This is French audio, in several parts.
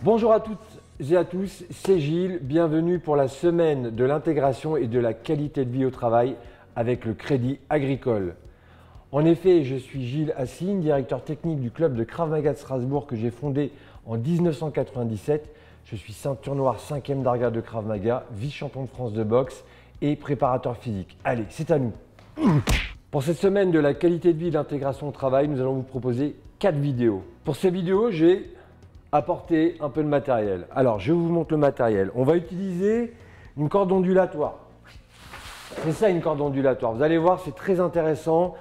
Bonjour à toutes et à tous, c'est Gilles. Bienvenue pour la semaine de l'intégration et de la qualité de vie au travail avec le Crédit Agricole. En effet, je suis Gilles Hassine, directeur technique du club de Krav Maga de Strasbourg que j'ai fondé en 1997. Je suis ceinture noire 5e d'Arga de Krav Maga, vice-champion de France de boxe et préparateur physique. Allez, c'est à nous. Pour cette semaine de la qualité de vie et de l'intégration au travail, nous allons vous proposer 4 vidéos. Pour ces vidéos, j'ai apporté un peu de matériel. Alors, je vous montre le matériel. On va utiliser une corde ondulatoire. C'est ça une corde ondulatoire. Vous allez voir, c'est très intéressant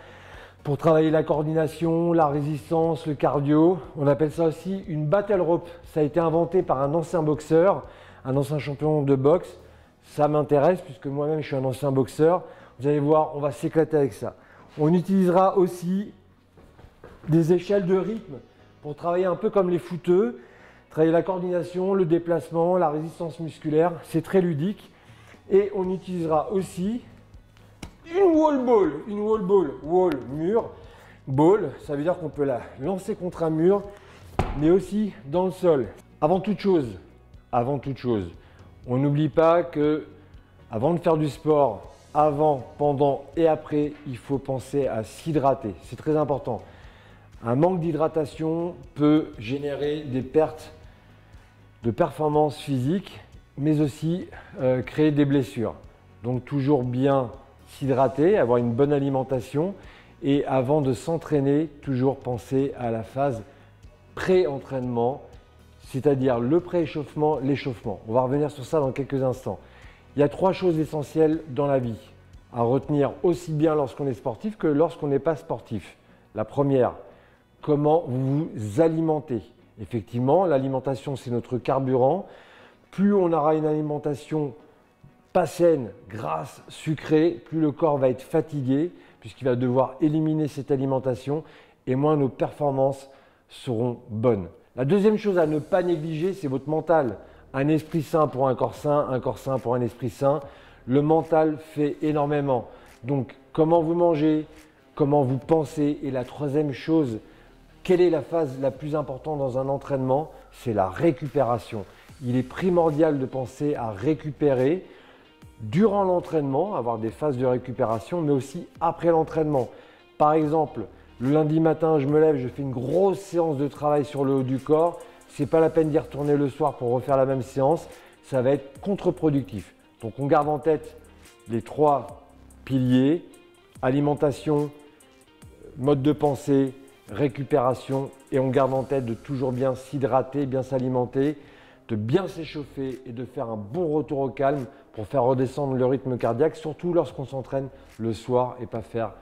pour travailler la coordination, la résistance, le cardio. On appelle ça aussi une battle rope. Ça a été inventé par un ancien boxeur, un ancien champion de boxe. Ça m'intéresse puisque moi-même je suis un ancien boxeur. Vous allez voir, on va s'éclater avec ça. On utilisera aussi des échelles de rythme pour travailler un peu comme les footeux, travailler la coordination, le déplacement, la résistance musculaire. C'est très ludique. Et on utilisera aussi une wall ball, wall, mur, ball, ça veut dire qu'on peut la lancer contre un mur, mais aussi dans le sol. Avant toute chose, on n'oublie pas que avant de faire du sport, avant, pendant et après, il faut penser à s'hydrater. C'est très important. Un manque d'hydratation peut générer des pertes de performance physique, mais aussi créer des blessures. Donc toujours bien s'hydrater, avoir une bonne alimentation et avant de s'entraîner, toujours penser à la phase pré-entraînement, c'est-à-dire le pré-échauffement, l'échauffement. On va revenir sur ça dans quelques instants. Il y a 3 choses essentielles dans la vie à retenir aussi bien lorsqu'on est sportif que lorsqu'on n'est pas sportif. La première, comment vous vous alimentez. Effectivement, l'alimentation, c'est notre carburant. Plus on aura une alimentation pas saine, grasse, sucrée, plus le corps va être fatigué puisqu'il va devoir éliminer cette alimentation et moins nos performances seront bonnes. La deuxième chose à ne pas négliger, c'est votre mental. Un esprit sain pour un corps sain pour un esprit sain. Le mental fait énormément. Donc, comment vous mangez, comment vous pensez. Et la troisième chose, quelle est la phase la plus importante dans un entraînement? C'est la récupération. Il est primordial de penser à récupérer durant l'entraînement, avoir des phases de récupération, mais aussi après l'entraînement. Par exemple, le lundi matin, je me lève, je fais une grosse séance de travail sur le haut du corps. Ce n'est pas la peine d'y retourner le soir pour refaire la même séance. Ça va être contre-productif. Donc, on garde en tête les 3 piliers, alimentation, mode de pensée, récupération, et on garde en tête de toujours bien s'hydrater, bien s'alimenter, de bien s'échauffer et de faire un bon retour au calme pour faire redescendre le rythme cardiaque, surtout lorsqu'on s'entraîne le soir et pas faire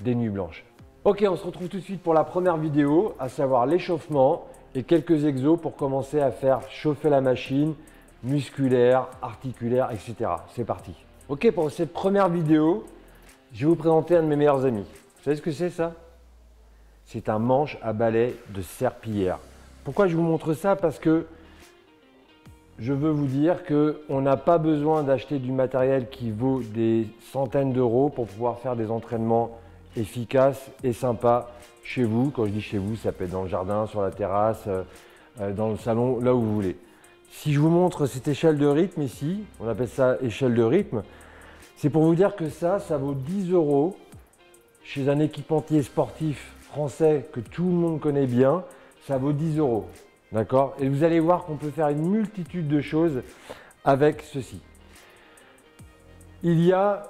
des nuits blanches. Ok, on se retrouve tout de suite pour la première vidéo, à savoir l'échauffement et quelques exos pour commencer à faire chauffer la machine musculaire, articulaire, etc. C'est parti. Ok, pour cette première vidéo, je vais vous présenter un de mes meilleurs amis. Vous savez ce que c'est ça? C'est un manche à balai de serpillière. Pourquoi je vous montre ça? Parce que je veux vous dire qu'on n'a pas besoin d'acheter du matériel qui vaut des centaines d'euros pour pouvoir faire des entraînements efficaces et sympas chez vous. Quand je dis chez vous, ça peut être dans le jardin, sur la terrasse, dans le salon, là où vous voulez. Si je vous montre cette échelle de rythme ici, on appelle ça échelle de rythme, c'est pour vous dire que ça vaut 10 euros chez un équipementier sportif français que tout le monde connaît bien, ça vaut 10 euros. D'accord? Et vous allez voir qu'on peut faire une multitude de choses avec ceci. Il y a,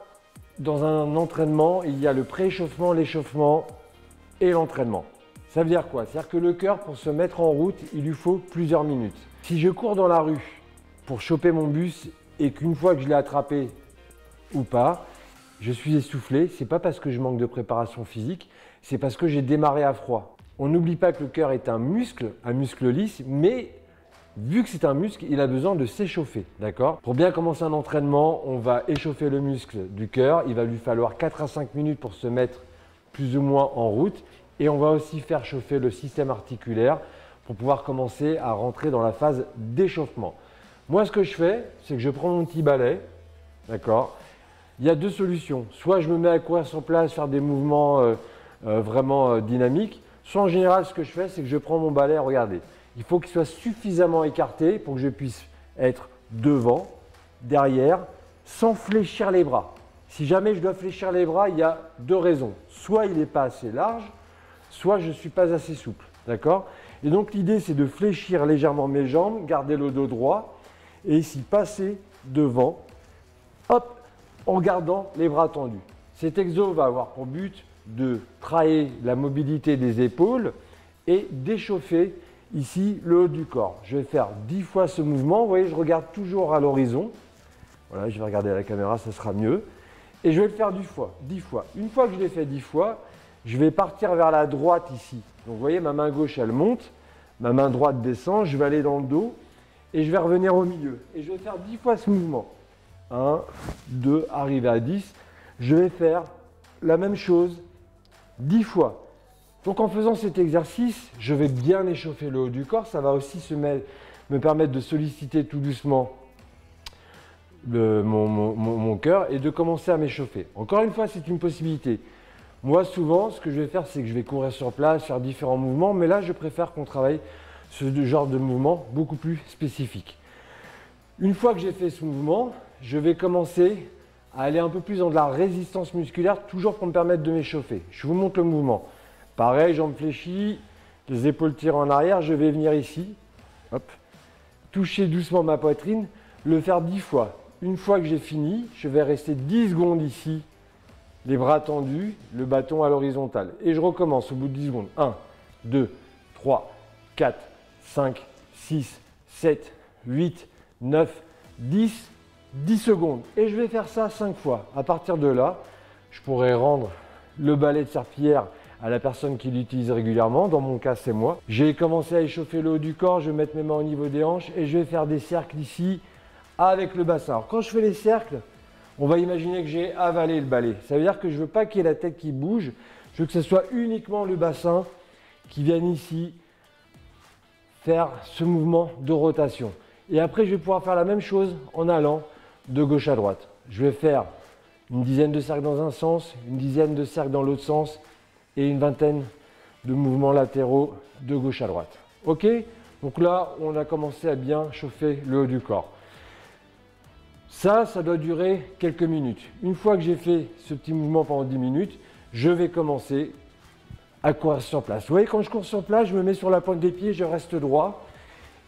dans un entraînement, il y a le pré-échauffement, l'échauffement et l'entraînement. Ça veut dire quoi? C'est-à-dire que le cœur, pour se mettre en route, il lui faut plusieurs minutes. Si je cours dans la rue pour choper mon bus et qu'une fois que je l'ai attrapé ou pas, je suis essoufflé, ce n'est pas parce que je manque de préparation physique, c'est parce que j'ai démarré à froid. On n'oublie pas que le cœur est un muscle lisse, mais vu que c'est un muscle, il a besoin de s'échauffer, d'accord? Pour bien commencer un entraînement, on va échauffer le muscle du cœur. Il va lui falloir 4 à 5 minutes pour se mettre plus ou moins en route. Et on va aussi faire chauffer le système articulaire pour pouvoir commencer à rentrer dans la phase d'échauffement. Moi, ce que je fais, c'est que je prends mon petit balai, d'accord? Il y a 2 solutions. Soit je me mets à courir sur place, faire des mouvements vraiment dynamiques. Soit en général, ce que je fais, c'est que je prends mon balai, regardez. il faut qu'il soit suffisamment écarté pour que je puisse être devant, derrière, sans fléchir les bras. Si jamais je dois fléchir les bras, il y a deux raisons. Soit il n'est pas assez large, soit je ne suis pas assez souple. D'accord? Et donc l'idée, c'est de fléchir légèrement mes jambes, garder le dos droit et ici passer devant, hop, en gardant les bras tendus. Cet exo va avoir pour but de travailler la mobilité des épaules et d'échauffer ici le haut du corps. Je vais faire 10 fois ce mouvement. Vous voyez, je regarde toujours à l'horizon. Voilà, je vais regarder à la caméra, ça sera mieux. Et je vais le faire 10 fois. Une fois que je l'ai fait 10 fois, je vais partir vers la droite ici. Donc vous voyez, ma main gauche, elle monte, ma main droite descend, je vais aller dans le dos et je vais revenir au milieu. Et je vais faire 10 fois ce mouvement. 1, 2, arriver à 10. Je vais faire la même chose 10 fois. Donc en faisant cet exercice, je vais bien échauffer le haut du corps. Ça va aussi me permettre de solliciter tout doucement mon cœur et de commencer à m'échauffer. Encore une fois, c'est une possibilité. Moi, souvent, ce que je vais faire, c'est que je vais courir sur place, faire différents mouvements. Mais là, je préfère qu'on travaille ce genre de mouvement beaucoup plus spécifique. Une fois que j'ai fait ce mouvement, je vais commencer à aller un peu plus dans de la résistance musculaire, toujours pour me permettre de m'échauffer. Je vous montre le mouvement. Pareil, jambes fléchies, les épaules tirées en arrière. Je vais venir ici, hop, toucher doucement ma poitrine, le faire 10 fois. Une fois que j'ai fini, je vais rester 10 secondes ici, les bras tendus, le bâton à l'horizontale. Et je recommence au bout de 10 secondes. 1, 2, 3, 4, 5, 6, 7, 8, 9, 10, 10 secondes. Et je vais faire ça 5 fois. À partir de là, je pourrais rendre le balai de serpillière à la personne qui l'utilise régulièrement. Dans mon cas, c'est moi. J'ai commencé à échauffer le haut du corps. Je vais mettre mes mains au niveau des hanches et je vais faire des cercles ici avec le bassin. Alors, quand je fais les cercles, on va imaginer que j'ai avalé le balai. Ça veut dire que je ne veux pas qu'il y ait la tête qui bouge. Je veux que ce soit uniquement le bassin qui vienne ici faire ce mouvement de rotation. Et après, je vais pouvoir faire la même chose en allant de gauche à droite. Je vais faire une dizaine de cercles dans un sens, une dizaine de cercles dans l'autre sens et une vingtaine de mouvements latéraux de gauche à droite. Ok? Donc là, on a commencé à bien chauffer le haut du corps. Ça doit durer quelques minutes. Une fois que j'ai fait ce petit mouvement pendant 10 minutes, je vais commencer à courir sur place. Vous voyez, quand je cours sur place, je me mets sur la pointe des pieds, je reste droit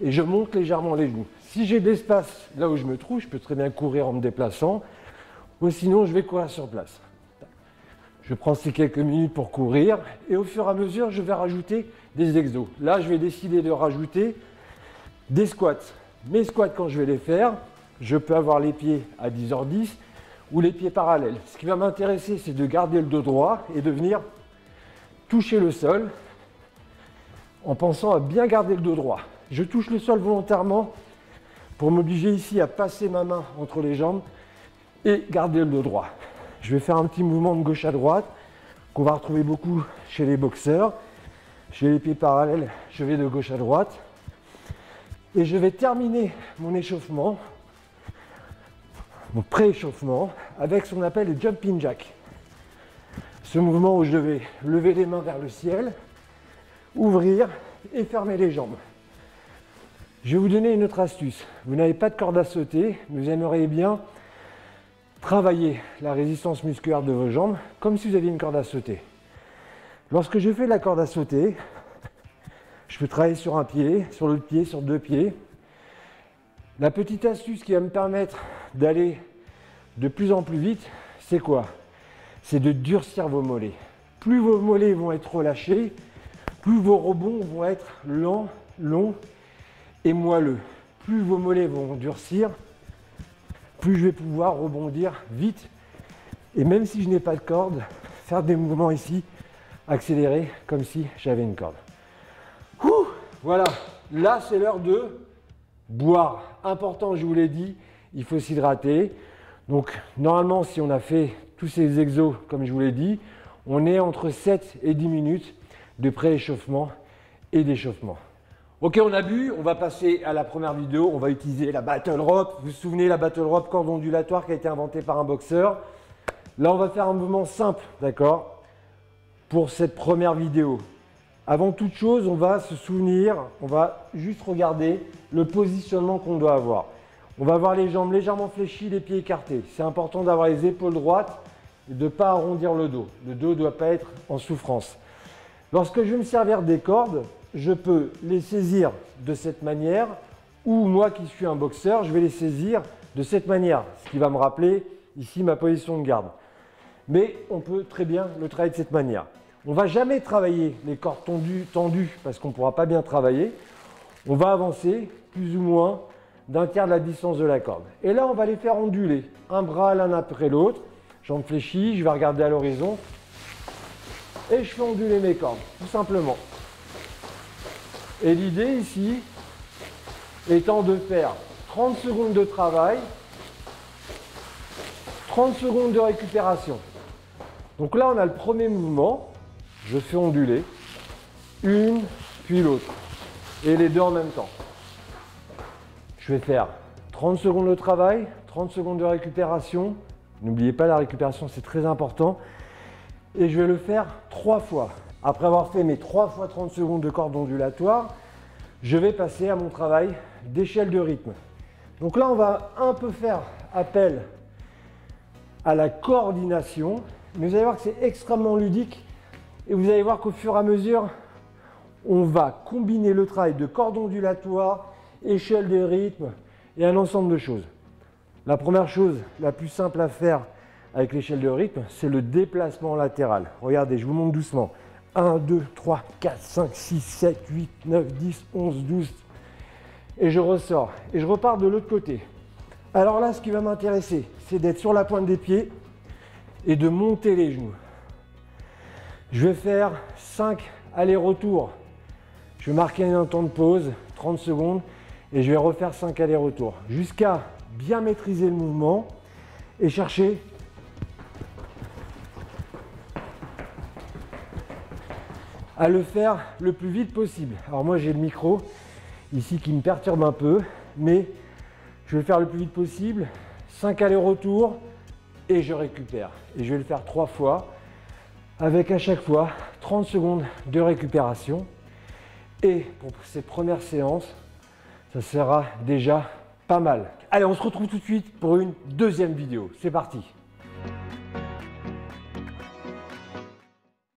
et je monte légèrement les genoux. Si j'ai de l'espace là où je me trouve, je peux très bien courir en me déplaçant ou sinon je vais courir sur place. Je prends ces quelques minutes pour courir et au fur et à mesure, je vais rajouter des exos. Là, je vais décider de rajouter des squats. Mes squats, quand je vais les faire, je peux avoir les pieds à 10h10 ou les pieds parallèles. Ce qui va m'intéresser, c'est de garder le dos droit et de venir toucher le sol en pensant à bien garder le dos droit. Je touche le sol volontairement pour m'obliger ici à passer ma main entre les jambes et garder le dos droit. Je vais faire un petit mouvement de gauche à droite qu'on va retrouver beaucoup chez les boxeurs. J'ai les pieds parallèles, je vais de gauche à droite. Et je vais terminer mon échauffement, mon pré-échauffement, avec ce qu'on appelle le jumping jack. Ce mouvement où je vais lever les mains vers le ciel, ouvrir et fermer les jambes. Je vais vous donner une autre astuce. Vous n'avez pas de corde à sauter, mais vous aimeriez bien travailler la résistance musculaire de vos jambes comme si vous aviez une corde à sauter. Lorsque je fais la corde à sauter, je peux travailler sur un pied, sur l'autre pied, sur deux pieds. La petite astuce qui va me permettre d'aller de plus en plus vite, c'est quoi? C'est de durcir vos mollets. Plus vos mollets vont être relâchés, plus vos rebonds vont être lents, longs et moelleux. Plus vos mollets vont durcir, plus je vais pouvoir rebondir vite. Et même si je n'ai pas de corde, faire des mouvements ici, accélérés, comme si j'avais une corde. Ouh, voilà, là c'est l'heure de boire. Important, je vous l'ai dit, il faut s'hydrater. Donc normalement, si on a fait tous ces exos, comme je vous l'ai dit, on est entre 7 et 10 minutes de pré-échauffement et d'échauffement. Ok, on a bu, on va passer à la première vidéo. On va utiliser la battle rope. Vous vous souvenez, la battle rope, corde ondulatoire qui a été inventée par un boxeur. Là, on va faire un mouvement simple, d'accord, pour cette première vidéo. Avant toute chose, on va se souvenir, on va juste regarder le positionnement qu'on doit avoir. On va avoir les jambes légèrement fléchies, les pieds écartés. C'est important d'avoir les épaules droites et de ne pas arrondir le dos. Le dos ne doit pas être en souffrance. Lorsque je vais me servir des cordes, je peux les saisir de cette manière, ou moi qui suis un boxeur, je vais les saisir de cette manière, ce qui va me rappeler ici ma position de garde. Mais on peut très bien le travailler de cette manière. On ne va jamais travailler les cordes tendues parce qu'on ne pourra pas bien travailler. On va avancer plus ou moins d'un tiers de la distance de la corde. Et là, on va les faire onduler, un bras l'un après l'autre, jambes fléchies, je vais regarder à l'horizon et je fais onduler mes cordes, tout simplement. Et l'idée ici étant de faire 30 secondes de travail, 30 secondes de récupération. Donc là, on a le premier mouvement. Je fais onduler, une, puis l'autre, et les deux en même temps. Je vais faire 30 secondes de travail, 30 secondes de récupération. N'oubliez pas la récupération, c'est très important. Et je vais le faire 3 fois. Après avoir fait mes 3 fois 30 secondes de corde ondulatoire, je vais passer à mon travail d'échelle de rythme. Donc là, on va un peu faire appel à la coordination, mais vous allez voir que c'est extrêmement ludique. Et vous allez voir qu'au fur et à mesure, on va combiner le travail de corde ondulatoire, échelle de rythme et un ensemble de choses. La première chose, la plus simple à faire avec l'échelle de rythme, c'est le déplacement latéral. Regardez, je vous montre doucement. 1, 2, 3, 4, 5, 6, 7, 8, 9, 10, 11, 12. Et je ressors. Et je repars de l'autre côté. Alors là, ce qui va m'intéresser, c'est d'être sur la pointe des pieds et de monter les genoux. Je vais faire 5 allers-retours. Je vais marquer un temps de pause, 30 secondes, et je vais refaire 5 allers-retours jusqu'à bien maîtriser le mouvement et chercher à le faire le plus vite possible. Alors moi, j'ai le micro ici qui me perturbe un peu, mais je vais le faire le plus vite possible. 5 allers-retours et je récupère. Et je vais le faire 3 fois. Avec à chaque fois 30 secondes de récupération. Et pour cette première séance, ça sera déjà pas mal. Allez, on se retrouve tout de suite pour une deuxième vidéo. C'est parti!